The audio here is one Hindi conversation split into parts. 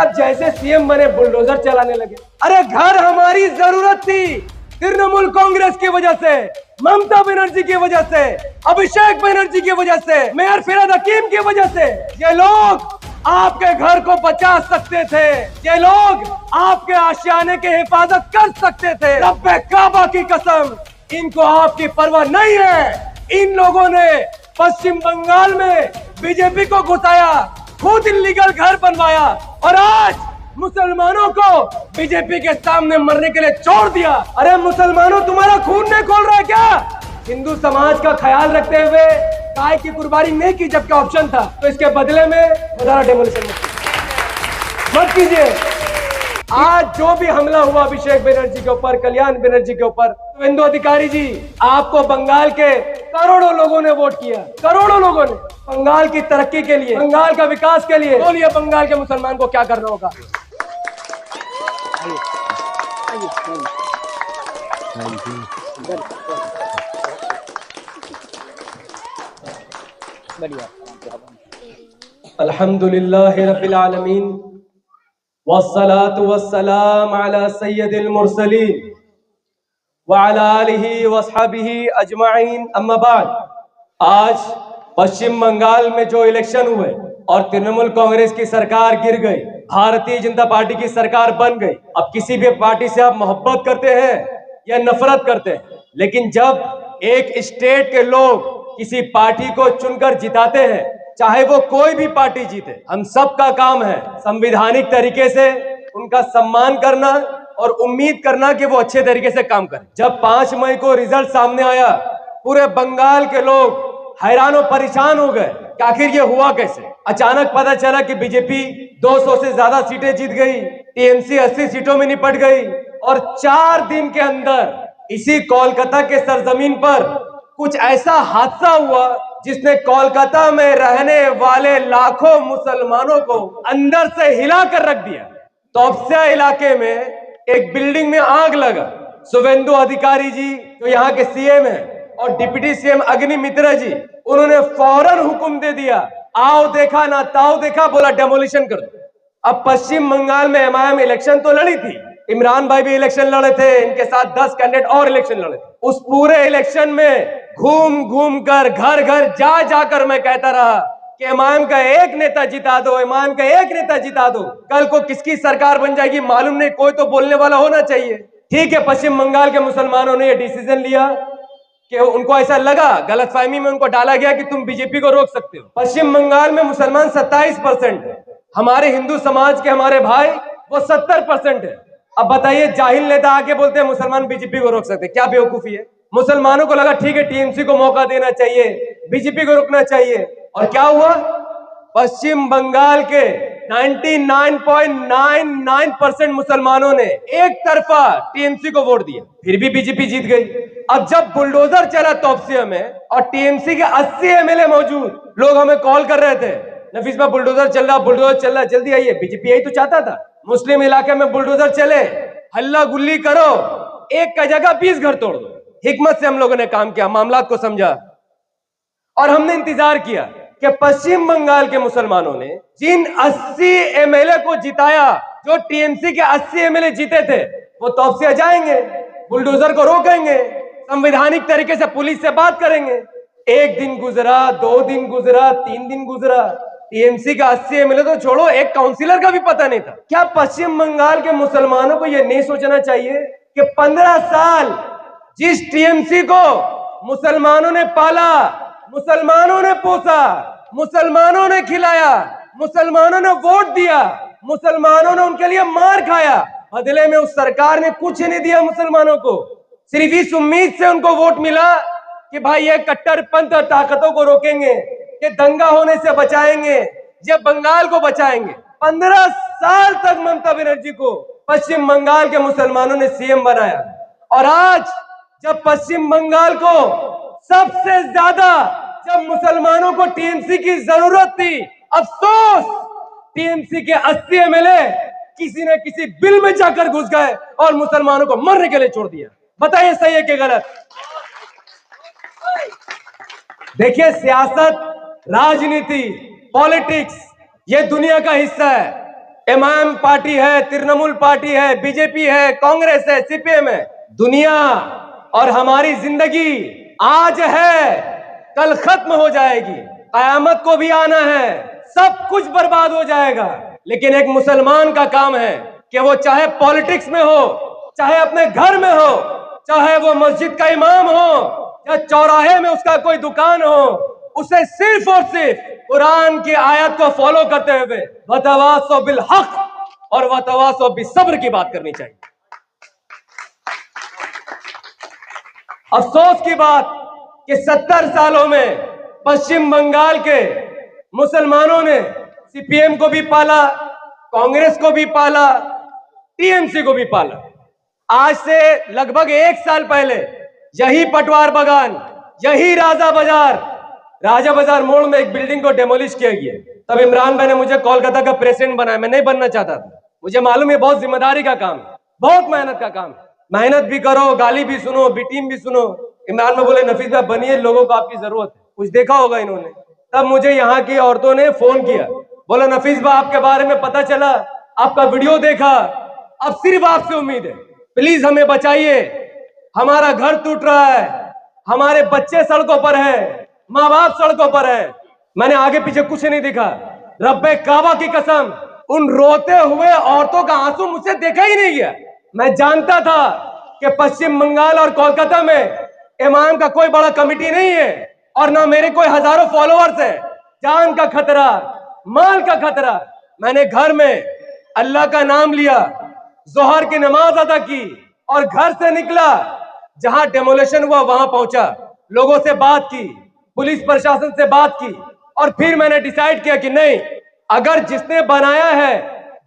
आप जैसे सीएम बने बुलडोजर चलाने लगे। अरे घर हमारी जरूरत थी तृणमूल कांग्रेस की वजह से, ममता बनर्जी की वजह से, अभिषेक बनर्जी की वजह से, मेयर फिराद हकीम की वजह से। ये लोग आपके घर को बचा सकते थे, ये लोग आपके आशियाने की हिफाजत कर सकते थे। रब्बे काबा की कसम, इनको आपकी परवाह नहीं है। इन लोगों ने पश्चिम बंगाल में बीजेपी को घुसाया, खुद इल्लीगल घर बनवाया और आज मुसलमानों को बीजेपी के सामने मरने के लिए छोड़ दिया। अरे मुसलमानों, तुम्हारा खून नहीं खोल रहा है क्या? हिंदू समाज का ख्याल रखते हुए गाय की कुर्बानी नहीं की जबकि ऑप्शन था, तो इसके बदले में दोबारा डेमोलिशन मत कीजिए। आज जो भी हमला हुआ अभिषेक बनर्जी के ऊपर, कल्याण बनर्जी के ऊपर, शुवेंदु अधिकारी जी, आपको बंगाल के करोड़ों लोगों ने वोट किया, करोड़ों लोगों ने बंगाल की तरक्की के लिए, बंगाल का विकास के लिए। बोलिए बंगाल के मुसलमान को क्या करना होगा? अल्हम्दुलिल्लाह रब्बिल आलमीन वस्सलातु वस्सलाम अला सय्यदिल मुरसलीन व अला आलिहि व अस्हाबिहि अजमाइन, अम्मा बाद। आज पश्चिम बंगाल में जो इलेक्शन हुए और तृणमूल कांग्रेस की सरकार गिर गई, भारतीय जनता पार्टी की सरकार बन गई। अब किसी भी पार्टी से आप मोहब्बत करते हैं या नफरत करते हैं, लेकिन जब एक स्टेट के लोग किसी पार्टी को चुनकर जिताते हैं, चाहे वो कोई भी पार्टी जीते, हम सबका काम है संवैधानिक तरीके से उनका सम्मान करना और उम्मीद करना कि वो अच्छे तरीके से काम करें। जब 5 मई को रिजल्ट सामने आया, पूरे बंगाल के लोग हैरान और परेशान हो गए कि आखिर ये हुआ कैसे। अचानक पता चला कि बीजेपी 200 से ज्यादा सीटें जीत गई, टीएमसी 80 सीटों में निपट गई और 4 दिन के अंदर इसी कोलकाता के सरजमीन पर कुछ ऐसा हादसा हुआ जिसने कोलकाता में रहने वाले लाखों मुसलमानों को अंदर से हिला कर रख दिया। तोपसिया इलाके में एक बिल्डिंग में आग लगा। शुवेंदु अधिकारी जी जो यहाँ के सीएम हैं और डिप्टी सीएम अग्निमित्रा जी, उन्होंने फौरन हुक्म दे दिया, आओ देखा ना ताओ देखा, बोला डेमोलिशन कर दो। अब पश्चिम बंगाल में एमआईएम इलेक्शन तो लड़ी थी, इमरान भाई भी इलेक्शन लड़े थे, इनके साथ 10 कैंडिडेट और इलेक्शन लड़े थे। उस पूरे इलेक्शन में घूम घूम कर, घर घर जा जाकर मैं कहता रहा कि एमआईएम का एक नेता जिता दो, एमआईएम का एक नेता जिता दो। कल को किसकी सरकार बन जाएगी मालूम नहीं, कोई तो बोलने वाला होना चाहिए। ठीक है, पश्चिम बंगाल के मुसलमानों ने यह डिसीजन लिया कि उनको ऐसा लगा, गलतफहमी में उनको डाला गया कि तुम बीजेपी को रोक सकते हो। पश्चिम बंगाल में मुसलमान 27% है, हमारे हिंदू समाज के हमारे भाई वो 70% है। अब बताइए, जाहिल नेता आके बोलते हैं मुसलमान बीजेपी को रोक सकते, क्या बेवकूफी है। मुसलमानों को लगा ठीक है टीएमसी को मौका देना चाहिए, बीजेपी को रोकना चाहिए, और क्या हुआ? पश्चिम बंगाल के 99.99% मुसलमानों ने एक तरफा टीएमसी को वोट दिया, फिर भी बीजेपी जीत गई। अब जब बुलडोजर चला तोपसिया में और टीएमसी के 80 एमएलए मौजूद, लोग हमें कॉल कर रहे थे, नफीस में बुलडोजर चल रहा, बुलडोजर चल रहा, जल्दी आइए। बीजेपी यही तो चाहता था, मुस्लिम इलाके में बुलडोजर चले, हल्ला गुल्ली करो, एक का जगह 20 घर तोड़ दो। हिकमत से हम लोगों ने काम किया, मामला को समझा और हमने इंतजार किया कि पश्चिम बंगाल के मुसलमानों ने जिन 80 एमएलए को जिताया, जो टीएमसी के 80 एमएलए जीते थे, वो तोपसिया जाएंगे, बुलडोजर को रोकेंगे, संवैधानिक तरीके से पुलिस से बात करेंगे। एक दिन गुजरा, 2 दिन गुजरा, 3 दिन गुजरा, टीएमसी का 80 एमएलए तो छोड़ो, एक काउंसिलर का भी पता नहीं था। क्या पश्चिम बंगाल के मुसलमानों को यह नहीं सोचना चाहिए कि 15 साल जिस टीएमसी को मुसलमानों ने पाला, मुसलमानों ने पोसा, मुसलमानों ने खिलाया, मुसलमानों ने वोट दिया, मुसलमानों ने उनके लिए मार खाया, बदले में उस सरकार ने कुछ नहीं दिया मुसलमानों को। सिर्फ इस उम्मीद से उनको वोट मिला कि भाई ये कट्टरपंथ ताकतों को रोकेंगे, ये दंगा होने से बचाएंगे, ये बंगाल को बचाएंगे। 15 साल तक ममता बनर्जी को पश्चिम बंगाल के मुसलमानों ने सीएम बनाया, और आज जब पश्चिम बंगाल को सबसे ज्यादा जब मुसलमानों को टीएमसी की जरूरत थी, अफसोस टीएमसी के 80 एमएलए किसी न किसी बिल में जाकर घुस गए और मुसलमानों को मरने के लिए छोड़ दिया। बताइए सही है कि गलत? देखिए, सियासत, राजनीति, पॉलिटिक्स ये दुनिया का हिस्सा है। एमआईएम पार्टी है, तृणमूल पार्टी है, बीजेपी है, कांग्रेस है, सीपीएम है। दुनिया और हमारी जिंदगी आज है, कल खत्म हो जाएगी, कयामत को भी आना है, सब कुछ बर्बाद हो जाएगा। लेकिन एक मुसलमान का काम है कि वो चाहे पॉलिटिक्स में हो, चाहे अपने घर में हो, चाहे वो मस्जिद का इमाम हो या चौराहे में उसका कोई दुकान हो, उसे सिर्फ और सिर्फ कुरान की आयत को फॉलो करते हुए वतवासो बिल हक और वतवासो बिस्सब्र की बात करनी चाहिए। अफसोस की बात कि 70 सालों में पश्चिम बंगाल के मुसलमानों ने सीपीएम को भी पाला, कांग्रेस को भी पाला, टीएमसी को भी पाला। आज से लगभग 1 साल पहले यही पटवार बगान, यही राजा बाजार मोड़ में एक बिल्डिंग को डेमोलिश किया गया। तब इमरान भाई ने मुझे कोलकाता का प्रेसिडेंट बनाया। मैं नहीं बनना चाहता था, मुझे मालूम है बहुत जिम्मेदारी का काम है, बहुत मेहनत का काम है। मेहनत भी करो, गाली भी सुनो, बी टीम भी सुनो। इमरान में बोले नफीस भाई बनिए, लोगों को आपकी जरूरत है। कुछ देखा होगा इन्होंने। तब मुझे यहाँ की औरतों ने फोन किया, बोला नफीस भाई आपके बारे में पता चला, आपका वीडियो देखा, अब सिर्फ आपसे उम्मीद है, प्लीज हमें बचाइए, हमारा घर टूट रहा है, हमारे बच्चे सड़कों पर है, माँ बाप सड़कों पर है। मैंने आगे पीछे कुछ नहीं दिखा, रब्बे काबा की कसम, उन रोते हुए औरतों का आंसू मुझसे देखा ही नहीं गया। मैं जानता था कि पश्चिम बंगाल और कोलकाता में इमाम का कोई बड़ा कमिटी नहीं है और ना मेरे कोई हजारों फॉलोअर्स है। जान का खतरा, माल का खतरा। मैंने घर में अल्लाह का नाम लिया, जोहर की नमाज अदा की और घर से निकला, जहां डेमोलेशन हुआ वहां पहुंचा, लोगों से बात की, पुलिस प्रशासन से बात की और फिर मैंने डिसाइड किया कि नहीं, अगर जिसने बनाया है,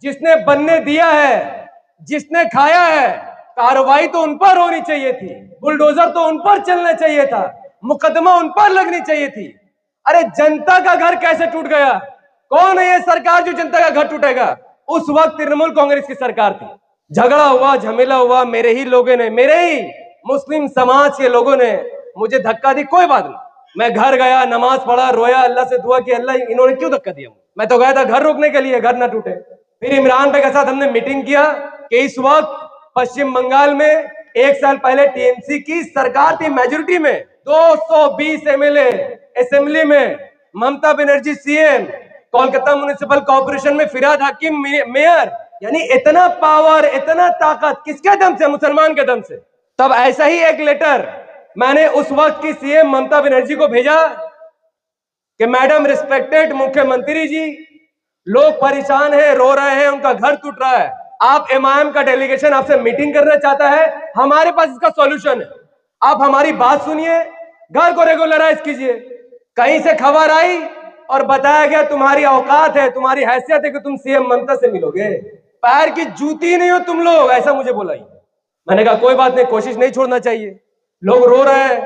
जिसने बनने दिया है, जिसने खाया है, कार्रवाई तो उन पर होनी चाहिए थी, बुलडोजर तो उन पर चलना चाहिए था, मुकदमा उन पर लगनी चाहिए थी। अरे जनता का घर कैसे टूट गया? कौन है ये सरकार जो जनता का घर टूटेगा? उस वक्त तृणमूल कांग्रेस की सरकार थी। झगड़ा हुआ, झमेला हुआ, मेरे ही लोगों ने, मेरे ही मुस्लिम समाज के लोगों ने मुझे धक्का दी। कोई बात नहीं, मैं घर गया, नमाज पढ़ा, रोया, अल्लाह से दुआ की, अल्लाह इन्होंने क्यों धक्का दिया? मैं तो गया था घर रोकने के लिए, घर ना टूटे। फिर इमरान भाई के साथ हमने मीटिंग किया कि इस वक्त पश्चिम बंगाल में 1 साल पहले टीएमसी की सरकार थी, मेजोरिटी में 220 एमएलए, असेंबली में Mamata Banerjee CM, Kolkata municipal corporation में फिराद हकीम मेयर। यानी इतना पावर, इतना ताकत किसके दम से? मुसलमान के दम से। तब ऐसा ही एक लेटर मैंने उस वक्त की सीएम ममता बनर्जी को भेजा कि मैडम रिस्पेक्टेड मुख्यमंत्री जी, लोग परेशान हैं, रो रहे हैं, उनका घर टूट रहा है, आप एमआईएम का डेलीगेशन आपसे मीटिंग करना चाहता है, हमारे पास इसका सॉल्यूशन है, आप हमारी बात सुनिए, घर को रेगुलराइज कीजिए। कहीं से खबर आई और बताया गया तुम्हारी औकात है, तुम्हारी हैसियत है कि तुम सीएम ममता से मिलोगे, पैर की जूती नहीं हो तुम लोग, ऐसा मुझे बोला ही। मैंने कहा कोई बात नहीं, कोशिश नहीं छोड़ना चाहिए, लोग रो रहे हैं।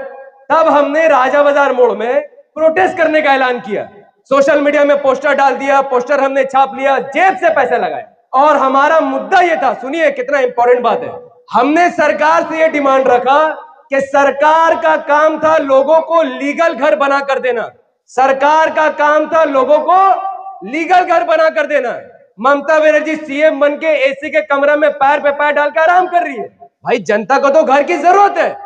तब हमने राजा बाजार मोड़ में प्रोटेस्ट करने का ऐलान किया, सोशल मीडिया में पोस्टर डाल दिया, पोस्टर हमने छाप लिया, जेब से पैसे लगाए। और हमारा मुद्दा यह था, सुनिए कितना इंपॉर्टेंट बात है, हमने सरकार से यह डिमांड रखा कि सरकार का काम था लोगों को लीगल घर बना कर देना, सरकार का काम था लोगों को लीगल घर बना कर देना। ममता बनर्जी सीएम बन के एसी के कमरे में पैर पे पैर डालकर आराम कर रही है। भाई जनता को तो घर की जरूरत है।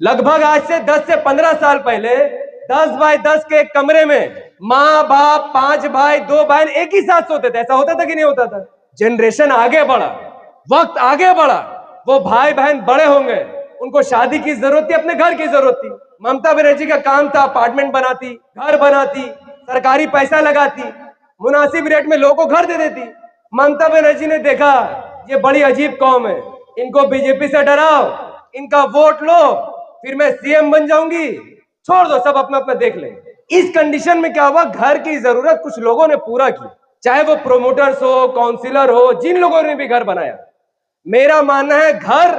लगभग आज से 10 से 15 साल पहले 10 बाय 10 के एक कमरे में माँ बाप, 5 भाई, 2 बहन एक ही साथ सोते थे। ऐसा होता था कि नहीं होता था? जनरेशन आगे बढ़ा, वक्त आगे बढ़ा, वो भाई बहन बड़े होंगे, उनको शादी की जरूरत थी, अपने घर की जरूरत थी। ममता बनर्जी का काम था अपार्टमेंट बनाती, घर बनाती, सरकारी पैसा लगाती, मुनासिब रेट में लोगों को घर दे देती। ममता बनर्जी ने देखा ये बड़ी अजीब कौम है, इनको बीजेपी से डराओ, इनका वोट लो, फिर मैं सीएम बन जाऊंगी, छोड़ दो, सब अपना अपना देख लें। इस कंडीशन में क्या हुआ, घर की जरूरत कुछ लोगों ने पूरा की, चाहे वो प्रोमोटर्स हो, काउंसिलर हो, जिन लोगों ने भी घर बनाया। मेरा मानना है घर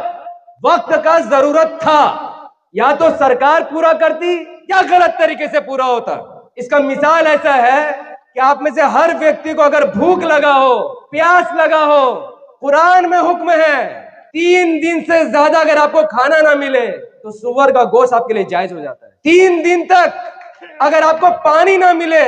वक्त का जरूरत था, या तो सरकार पूरा करती या गलत तरीके से पूरा होता। इसका मिसाल ऐसा है कि आप में से हर व्यक्ति को अगर भूख लगा हो, प्यास लगा हो, कुरान में हुक्म है 3 दिन से ज्यादा अगर आपको खाना ना मिले तो सुअर का गोश्त आपके लिए जायज हो जाता है। 3 दिन तक अगर आपको पानी ना मिले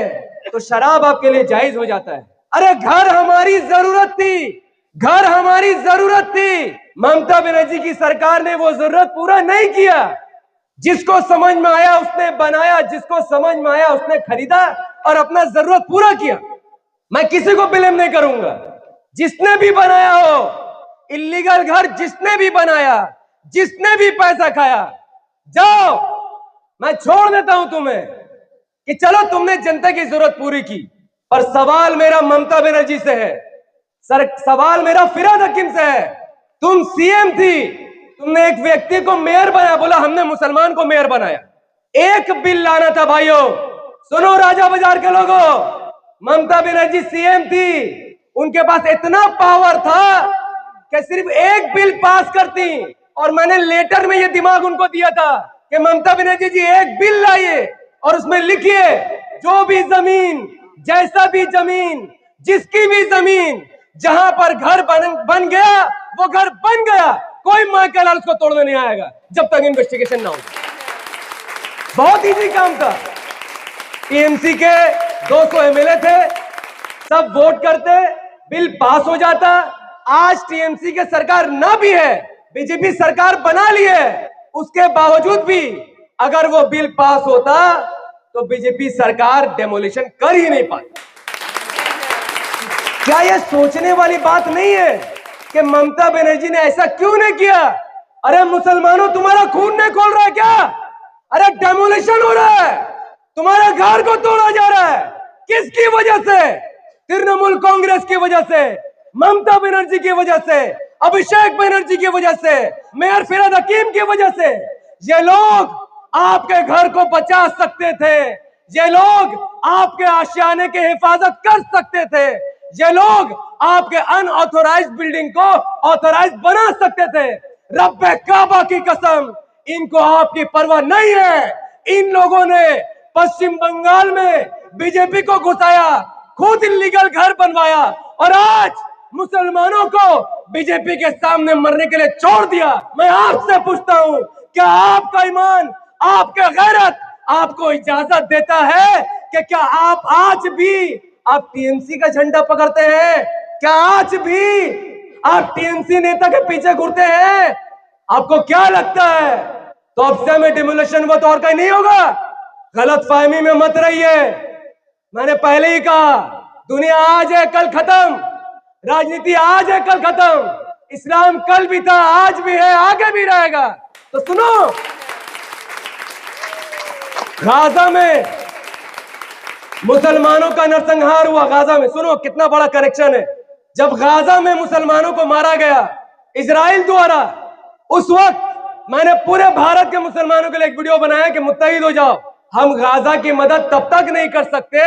तो शराब आपके लिए जायज हो जाता है। अरे घर हमारी जरूरत थी, घर हमारी जरूरत थी। ममता बनर्जी की सरकार ने वो जरूरत पूरा नहीं किया। जिसको समझ में आया उसने बनाया, जिसको समझ में आया उसने खरीदा और अपना जरूरत पूरा किया। मैं किसी को ब्लेम नहीं करूंगा। जिसने भी बनाया हो इल्लीगल घर, जिसने भी बनाया, जिसने भी पैसा खाया, जाओ, मैं छोड़ देता हूं तुम्हें कि चलो तुमने जनता की जरूरत पूरी की। पर सवाल मेरा ममता बनर्जी से है, सवाल मेरा फिरहाद हकीम से है। तुम सीएम थी, तुमने एक व्यक्ति को मेयर बनाया, बोला हमने मुसलमान को मेयर बनाया। एक बिल लाना था भाइयों। सुनो राजा बाजार के लोगों, ममता बनर्जी सीएम थी, उनके पास इतना पावर था कि सिर्फ एक बिल पास करती। और मैंने लेटर में ये दिमाग उनको दिया था कि ममता बनर्जी जी एक बिल लाइए और उसमें लिखिए जो भी जमीन, जैसा भी जमीन, जिसकी भी जमीन, जहां पर घर बन गया वो घर बन गया, कोई मां का लाल उसको तोड़ने नहीं आएगा जब तक इन्वेस्टिगेशन ना हो। बहुत इजी काम था। टीएमसी के 200 एमएलए थे, सब वोट करते, बिल पास हो जाता। आज टीएमसी के सरकार ना भी है, बीजेपी सरकार बना ली है, उसके बावजूद भी अगर वो बिल पास होता तो बीजेपी सरकार डेमोलिशन कर ही नहीं पाती। क्या यह सोचने वाली बात नहीं है कि ममता बनर्जी ने ऐसा क्यों नहीं किया? अरे मुसलमानों, तुम्हारा खून नहीं खोल रहा है क्या? अरे डेमोलिशन हो रहा है, तुम्हारे घर को तोड़ा जा रहा है। किसकी वजह से? तृणमूल कांग्रेस की वजह से, ममता बनर्जी की वजह से, अभिषेक बनर्जी की वजह से, मेयर फिरहाद हकीम की वजह से। ये लोग आपके घर को बचा सकते थे, ये लोग आपके आशियाने की हिफाजत कर सकते थे, ये लोग आपके अनऑथोराइज्ड बिल्डिंग को ऑथोराइज बना सकते थे। रब्बे काबा की कसम, इनको आपकी परवाह नहीं है। इन लोगों ने पश्चिम बंगाल में बीजेपी को घुसाया, खुद इल्लीगल घर बनवाया और आज मुसलमानों को बीजेपी के सामने मरने के लिए छोड़ दिया। मैं आपसे पूछता हूं, क्या आपका ईमान, आपका गैरत आपको इजाजत देता है कि क्या आप आज भी आप टीएमसी का झंडा पकड़ते हैं? क्या आज भी आप टीएमसी नेता के पीछे घूरते हैं? आपको क्या लगता है तो अब में डिमोलिशन वो तो और कहीं नहीं होगा? गलत फहमी में मत रहिए। मैंने पहले ही कहा, दुनिया आज है कल खत्म, राजनीति आज है कल खत्म, इस्लाम कल भी था, आज भी है, आगे भी रहेगा। तो सुनो, गाजा में मुसलमानों का नरसंहार हुआ। गाजा में सुनो कितना बड़ा करेक्शन है। जब गाजा में मुसलमानों को मारा गया इजराइल द्वारा, उस वक्त मैंने पूरे भारत के मुसलमानों के लिए एक वीडियो बनाया कि मुत्तहिद हो जाओ। हम गाजा की मदद तब तक नहीं कर सकते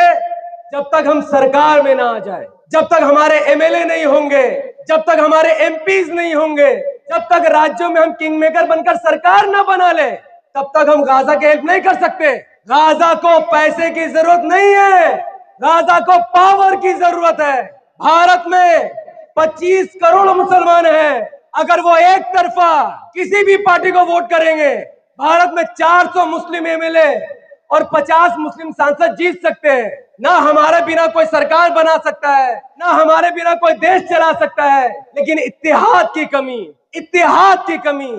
जब तक हम सरकार में ना आ जाए, जब तक हमारे एमएलए नहीं होंगे, जब तक हमारे एमपीज नहीं होंगे, जब तक राज्यों में हम किंग मेकर बनकर सरकार ना बना ले, तब तक हम गाजा की हेल्प नहीं कर सकते। गाजा को पैसे की जरूरत नहीं है, गाजा को पावर की जरूरत है। भारत में 25 करोड़ मुसलमान हैं। अगर वो एक तरफा किसी भी पार्टी को वोट करेंगे, भारत में 400 मुस्लिम एमएलए और 50 मुस्लिम सांसद जीत सकते हैं। ना हमारे बिना कोई सरकार बना सकता है, ना हमारे बिना कोई देश चला सकता है। लेकिन इत्तेहाद की कमी, इत्तेहाद की कमी,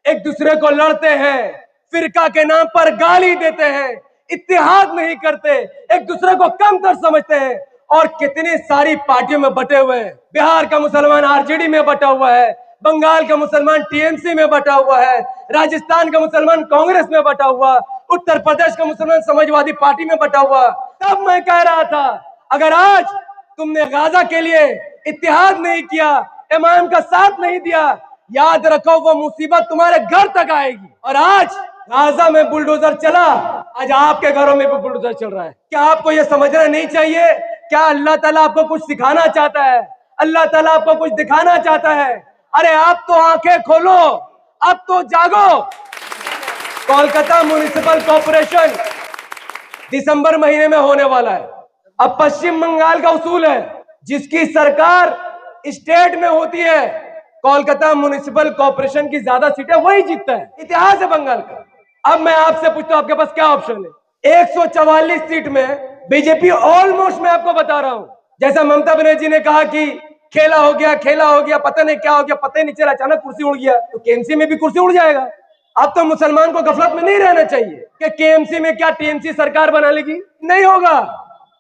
एक दूसरे को लड़ते हैं, फिरका के नाम पर गाली देते हैं, इत्तेहाद नहीं करते, एक दूसरे को कमतर समझते हैं और कितनी सारी पार्टियों में बटे हुए हैं। बिहार का मुसलमान आरजेडी में बटा हुआ है, बंगाल का मुसलमान टीएमसी में बटा हुआ है, राजस्थान का मुसलमान कांग्रेस में बटा हुआ, उत्तर प्रदेश का मुसलमान समाजवादी पार्टी में बटा हुआ। तब मैं कह रहा था, अगर आज तुमने गाजा के लिए इत्तेहाद नहीं किया, इमाम का साथ नहीं दिया, याद रखो वो मुसीबत तुम्हारे घर तक आएगी। और आज गाजा में बुलडोजर चला, आज आपके घरों में भी बुलडोजर चल रहा है। क्या आपको यह समझना नहीं चाहिए? क्या अल्लाह ताला आपको कुछ सिखाना चाहता है? अल्लाह ताला आपको कुछ दिखाना चाहता है? अरे आप तो आंखें खोलो, अब तो जागो। कोलकाता म्युनिसिपल कॉर्पोरेशन दिसंबर महीने में होने वाला है। अब पश्चिम बंगाल का उसूल है, जिसकी सरकार स्टेट में होती है, कोलकाता म्युनिसिपल कॉर्पोरेशन की ज्यादा सीटें वही जीतता है। इतिहास है बंगाल का। अब मैं आपसे पूछता हूं, आपके पास क्या ऑप्शन है? 144 सीट में बीजेपी ऑलमोस्ट, मैं आपको बता रहा हूं, जैसा ममता बनर्जी ने कहा कि खेला हो गया, पता नहीं क्या हो गया, पता ही नहीं चला, अचानक कुर्सी उड़ गया, तो केएमसी में भी कुर्सी उड़ जाएगा। अब तो मुसलमान को गफलत में नहीं रहना चाहिए कि केएमसी में क्या टीएमसी सरकार बना लेगी, नहीं होगा।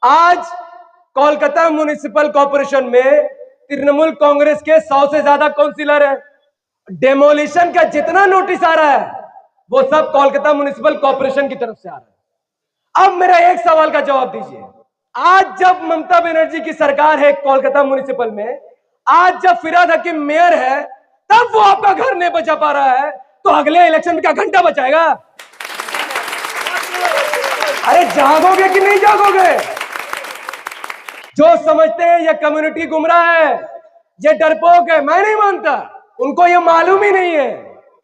आज कोलकाता म्युनिसिपल कॉर्पोरेशन में तृणमूल कांग्रेस के 100 से ज्यादा काउंसिलर है। डेमोलिशन का जितना नोटिस आ रहा है वो सब कोलकाता म्युनिसिपल कॉर्पोरेशन की तरफ से आ रहा है। अब मेरा एक सवाल का जवाब दीजिए, आज जब ममता बनर्जी की सरकार है कोलकाता म्युनिसिपल में, आज जब फिराद हकीम मेयर है, तब वो आपका घर नहीं बचा पा रहा है, तो अगले इलेक्शन में क्या घंटा बचाएगा? अरे जागोगे कि नहीं जागोगे? जो समझते हैं ये कम्युनिटी गुमराह है, ये डरपोक है, मैं नहीं मानता। उनको ये मालूम ही नहीं है।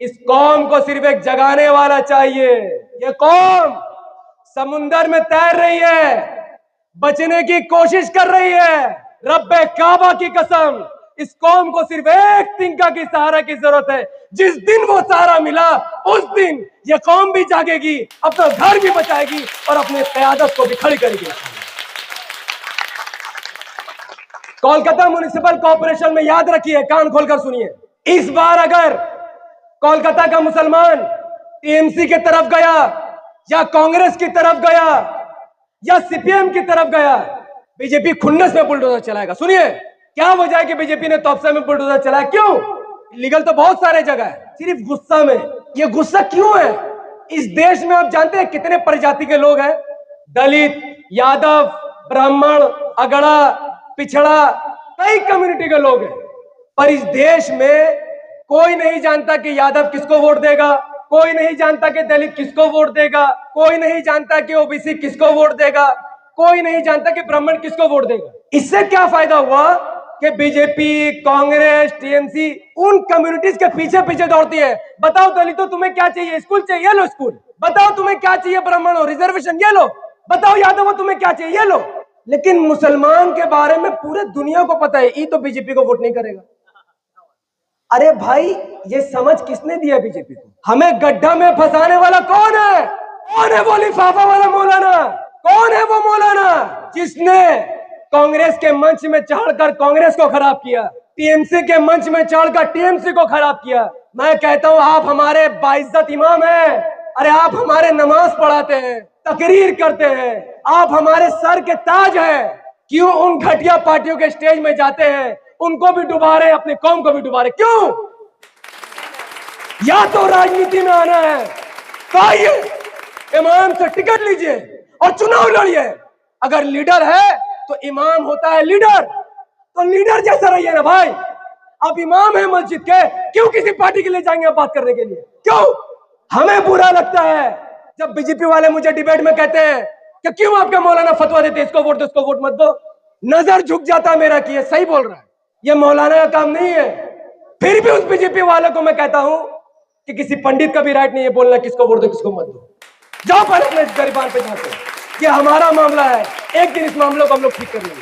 इस कौम को सिर्फ एक जगाने वाला चाहिए। ये कौम समुंदर में तैर रही है, बचने की कोशिश कर रही है। रब्बे काबा की कसम, इस कौम को सिर्फ एक तिनका की सहारा की जरूरत है। जिस दिन वो सहारा मिला, उस दिन ये कौम भी जागेगी, अपना घर भी बचाएगी और अपनी क़यादत को भी खड़ी करेगी। कोलकाता म्युनिसिपल कॉर्पोरेशन में याद रखिए, कान खोलकर सुनिए, इस बार अगर कोलकाता का मुसलमान टीएमसी की तरफ गया या कांग्रेस की तरफ गया या सीपीएम की तरफ गया, बीजेपी खुन्नस में बुलडोजर चलाएगा। सुनिए क्या वजह है कि बीजेपी ने तोपसे में बुलडोजर चलाया? क्यों? लीगल तो बहुत सारे जगह है, सिर्फ गुस्सा में। ये गुस्सा क्यों है? इस देश में आप जानते हैं कितने प्रजाति के लोग हैं? दलित, यादव, ब्राह्मण, अगड़ा, पिछड़ा, कई कम्युनिटी के लोग हैं। पर इस देश में कोई नहीं जानता कि यादव किसको वोट देगा, कोई नहीं जानता कि दलित किसको वोट देगा, कोई नहीं जानता कि ओबीसी किसको वोट देगा, कोई नहीं जानता कि ब्राह्मण किसको वोट देगा। इससे क्या फायदा हुआ कि बीजेपी, कांग्रेस, टीएमसी उन कम्युनिटीज के पीछे पीछे दौड़ती है। बताओ दलितों तुम्हें क्या चाहिए? स्कूल चाहिए, ये लो स्कूल। बताओ तुम्हें क्या चाहिए? ब्राह्मणों रिजर्वेशन, ये लो। बताओ यादवों तुम्हें क्या चाहिए? ये लो। लेकिन मुसलमान के बारे में पूरे दुनिया को पता है, ये तो बीजेपी को वोट नहीं करेगा। अरे भाई, ये समझ किसने दिया बीजेपी को? हमें गड्ढा में फंसाने वाला कौन है? कौन है वो लिफाफा वाला मौलाना? कौन है वो मौलाना जिसने कांग्रेस के मंच में चढ़कर कांग्रेस को खराब किया, टीएमसी के मंच में चढ़कर टीएमसी को खराब किया? मैं कहता हूं आप हमारे बाइज्जत इमाम हैं। अरे आप हमारे नमाज पढ़ाते हैं, तकरीर करते हैं, आप हमारे सर के ताज हैं। क्यों उन घटिया पार्टियों के स्टेज में जाते हैं, उनको भी डुबा रहे, अपनी कौम को भी डुबा रहे? क्यों? या तो राजनीति में आना है तो आइए, इमाम से टिकट लीजिए और चुनाव लड़िए। अगर लीडर है तो इमाम होता है लीडर, तो लीडर जैसा रहिए ना भाई। आप इमाम है मस्जिद के, क्यों किसी पार्टी के लिए जाएंगे बात करने के लिए? क्यों? हमें बुरा लगता है जब बीजेपी वाले मुझे डिबेट में कहते हैं कि क्यों आपके मौलाना फतवा देते, इसको वोट दो, इसको वोट मत दो। नजर झुक जाता मेरा कि ये सही बोल रहा है, ये मौलाना का काम नहीं है। फिर भी उस बीजेपी वाले को मैं कहता हूं कि किसी पंडित का भी राइट नहीं है बोलना किसको वोट दो, किसको मत दो। जाओ पहले अपने गरीबान पे जाते, ये हमारा मामला है, एक दिन इस मामले को हम लोग ठीक कर लेंगे।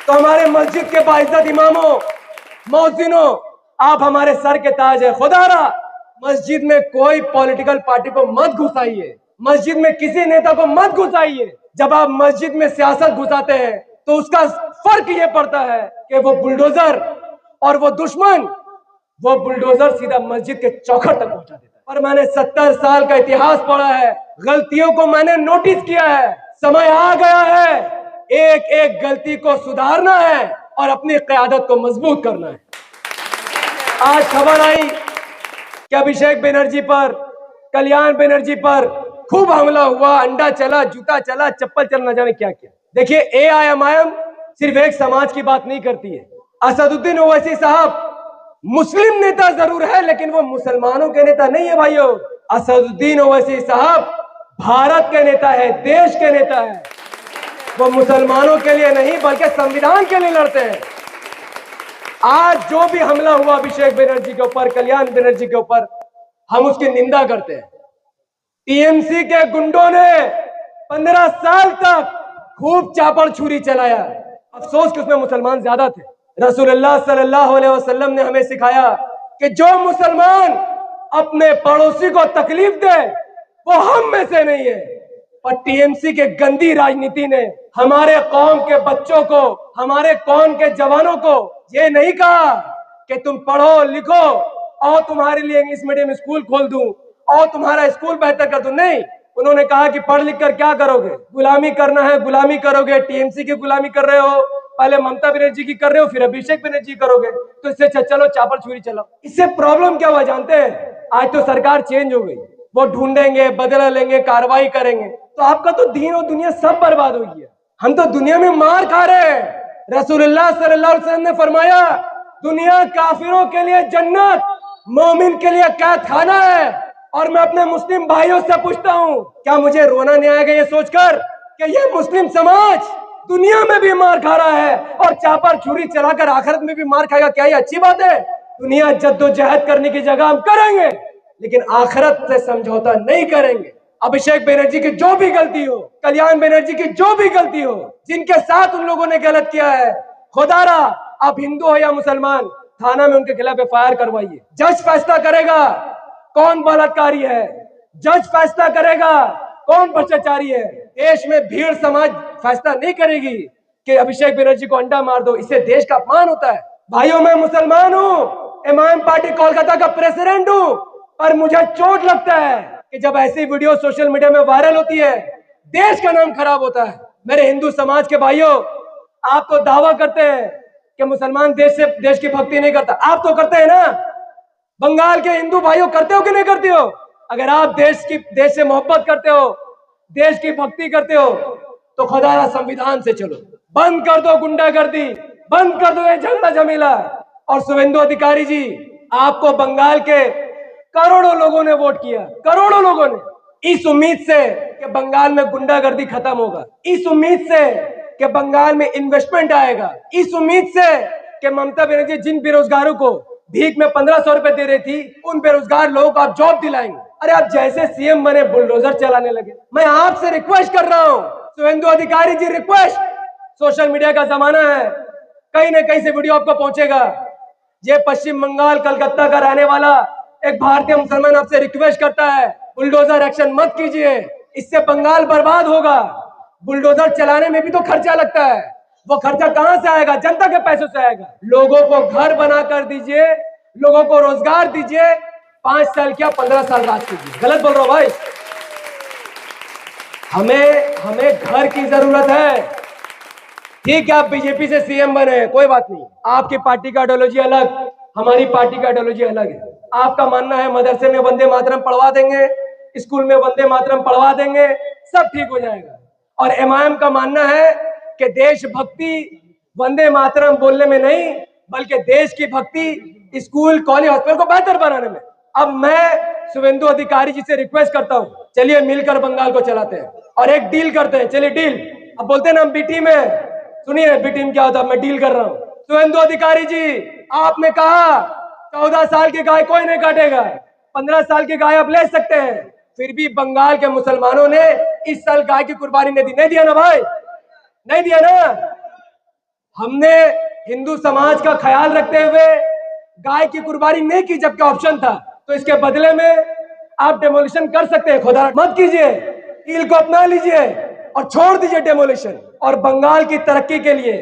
तो हमारे मस्जिद के बाइज्जत इमामों, मौजिनों, आप हमारे सर के ताज है। खुदारा मस्जिद में कोई पॉलिटिकल पार्टी को मत घुसाइए, मस्जिद में किसी नेता को मत घुसाइए। जब आप मस्जिद में सियासत घुसाते हैं तो उसका फर्क ये पड़ता है कि वो बुलडोजर और वो दुश्मन, वो बुलडोजर सीधा मस्जिद के चौखट तक पहुंचा देता है। पर मैंने 70 साल का इतिहास पढ़ा है, गलतियों को मैंने नोटिस किया है। समय आ गया है, एक एक गलती को सुधारना है और अपनी क़यादत को मजबूत करना है। आज खबर आई कि अभिषेक बनर्जी पर, कल्याण बनर्जी पर खूब हमला हुआ, अंडा चला, जूता चला, चप्पल चला, न जाने क्या क्या। देखिए, एआईएमआईएम सिर्फ एक समाज की बात नहीं करती है। असदुद्दीन ओवैसी साहब मुस्लिम नेता जरूर है, लेकिन वो मुसलमानों के नेता नहीं है भाइयों। असदुद्दीन ओवैसी साहब भारत के नेता है, देश के नेता है। वो मुसलमानों के लिए नहीं बल्कि संविधान के लिए लड़ते हैं। आज जो भी हमला हुआ अभिषेक बनर्जी के ऊपर, कल्याण बनर्जी के ऊपर, हम उसकी निंदा करते हैं। टीएमसी के गुंडों ने 15 साल तक खूब चापड़ छुरी चलाया। अफसोस कि उसमें मुसलमान ज्यादा थे। रसूलुल्लाह सल्लल्लाहु अलैहि वसल्लम ने हमें सिखाया कि जो मुसलमान अपने पड़ोसी को तकलीफ दे वो हम में से नहीं है। और टीएमसी के गंदी राजनीति ने हमारे कौम के बच्चों को, हमारे कौम के जवानों को ये नहीं कहा कि तुम पढ़ो लिखो और तुम्हारे लिए इंग्लिश मीडियम स्कूल खोल दूं और तुम्हारा स्कूल बेहतर कर दूं। नहीं, उन्होंने कहा कि पढ़ लिख कर क्या करोगे, गुलामी करना है, गुलामी करोगे। टीएमसी की गुलामी कर रहे हो, पहले ममता बनर्जी की कर रहे हो, फिर अभिषेक बनर्जी करोगे, तो इससे चलो चापड़ छुरी चलाओ। इससे प्रॉब्लम क्या हुआ जानते हैं? आज तो सरकार चेंज हो गई, वो ढूंढेंगे, बदला लेंगे, कार्रवाई करेंगे, तो आपका तो दीन और दुनिया सब बर्बाद हो गया। हम तो दुनिया में मार खा रहे हैं। रसूलुल्लाह सल्लल्लाहु अलैहि वसल्लम ने फरमाया, दुनिया काफिरों के लिए जन्नत, मोमिन के लिए कैद खाना है। और मैं अपने मुस्लिम भाइयों से पूछता हूं, क्या मुझे रोना नहीं आएगा ये सोचकर कि ये मुस्लिम समाज दुनिया में भी मार खा रहा है और चापर छुरी चलाकर आखिरत में भी मार खाएगा? क्या ये अच्छी बात है? दुनिया जद्दोजहद करने की जगह हम करेंगे, लेकिन आखिरत से समझौता नहीं करेंगे। अभिषेक बनर्जी की जो भी गलती हो, कल्याण बनर्जी की जो भी गलती हो, जिनके साथ उन लोगों ने गलत किया है, खुदारा आप हिंदू हो या मुसलमान, थाना में उनके खिलाफ एफआईआर करवाइए। जज फैसला करेगा कौन बलात्कारी है, जज फैसला करेगा कौन भ्रष्टाचारी है। देश में भीड़ समाज फैसला नहीं करेगी कि अभिषेक बनर्जी को अंडा मार दो, इससे देश का अपमान होता है। भाइयों, मैं मुसलमान हूं, इमाम पार्टी कोलकाता का प्रेसिडेंट हूं, पर मुझे चोट लगता है कि जब ऐसी वीडियो सोशल मीडिया में वायरल होती है, देश का नाम खराब होता है। मेरे हिंदू समाज के भाइयों, आप तो दावा करते हैं कि मुसलमान देश की भक्ति नहीं करता, आप तो करते हैं ना। बंगाल के हिंदू भाइयों, करते हो कि नहीं करते हो? अगर आप देश से मोहब्बत करते हो, देश की भक्ति करते हो, तो खुदारा संविधान से चलो। बंद कर दो गुंडागर्दी, बंद कर दो ये झगड़ा झमेला। और शुभेंदु अधिकारी जी, आपको बंगाल के करोड़ों लोगों ने वोट किया, करोड़ों लोगों ने, इस उम्मीद से कि बंगाल में गुंडागर्दी खत्म होगा, इस उम्मीद से कि बंगाल में इन्वेस्टमेंट आएगा, इस उम्मीद से कि ममता बनर्जी जिन बेरोजगारों को भीख में 1500 रुपए दे रही थी, उन बेरोजगार लोगों को आप जॉब दिलाएंगे। अरे आप जैसे सीएम बने बुलडोजर चलाने लगे। मैं आपसे रिक्वेस्ट कर रहा हूं, शुभेंदु अधिकारी जी, रिक्वेस्ट, सोशल मीडिया का जमाना है, कहीं ना कहीं से वीडियो आपको पहुंचेगा। ये पश्चिम बंगाल कलकत्ता का रहने वाला एक भारतीय मुसलमान आपसे रिक्वेस्ट करता है, बुलडोजर एक्शन मत कीजिए, इससे बंगाल बर्बाद होगा। बुलडोजर चलाने में भी तो खर्चा लगता है, वो खर्चा कहां से आएगा? जनता के पैसों से आएगा। लोगों को घर बना कर दीजिए, लोगों को रोजगार दीजिए, 5 साल क्या 15 साल राज कीजिए। गलत बोल रहा हूं भाई? हमें घर की जरूरत है। ठीक है, आप बीजेपी से सीएम बने, कोई बात नहीं, आपकी पार्टी का आइडियोलॉजी अलग, हमारी पार्टी का आइडियोलॉजी अलग है। आपका मानना है मदरसे में वंदे मातरम पढ़वा देंगे, स्कूल में वंदे मातरम पढ़वा देंगे, सब ठीक हो जाएगा। और एमआईएम का मानना है कि देशभक्ति वंदे मातरम बोलने में नहीं, बल्कि देश की भक्ति स्कूल, कॉलेज, हॉस्पिटल को बेहतर बनाने में। अब मैं शुभेंदु अधिकारी जी से रिक्वेस्ट करता हूं, चलिए मिलकर बंगाल को चलाते हैं और एक डील करते हैं। चलिए डील, अब बोलते हैं ना हम बी टीम है, सुनिए बी टीम क्या होता है, मैं डील कर रहा हूं। शुभेंदु अधिकारी जी, आपने कहा 14 साल की गाय कोई नहीं काटेगा, 15 साल की गाय आप ले सकते हैं, फिर भी बंगाल के मुसलमानों ने इस साल गाय की कुर्बानी नहीं दिया ना भाई, नहीं दिया ना। हमने हिंदू समाज का ख्याल रखते हुए गाय की कुर्बानी नहीं की, जबकि ऑप्शन था। तो इसके बदले में आप डेमोलिशन कर सकते हैं, खुदा मत कीजिए, डील को अपना लीजिए और छोड़ दीजिए डेमोलिशन। और बंगाल की तरक्की के लिए,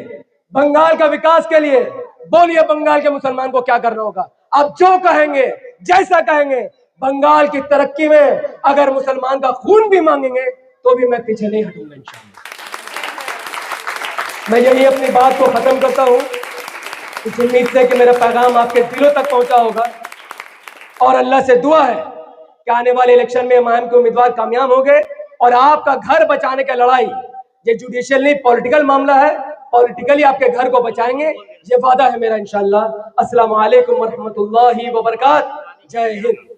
बंगाल का विकास के लिए बोलिए बंगाल के मुसलमान को क्या करना होगा। आप जो कहेंगे, जैसा कहेंगे, बंगाल की तरक्की में अगर मुसलमान का खून भी मांगेंगे तो भी मैं पीछे नहीं हटूंगा इंशाअल्लाह। मैं यही अपनी बात को खत्म करता हूं, इस उम्मीद से कि मेरा पैगाम आपके दिलों तक पहुंचा होगा। और अल्लाह से दुआ है कि आने वाले इलेक्शन में एमआईएम के उम्मीदवार कामयाब होंगे और आपका घर बचाने की लड़ाई, ये जुडिशियल नहीं पॉलिटिकल मामला है, पॉलिटिकली आपके घर को बचाएंगे, ये वादा है मेरा इंशाअल्लाह। अस्सलाम वालेकुम व रहमतुल्लाहि व बरकातहू। जय हिंद।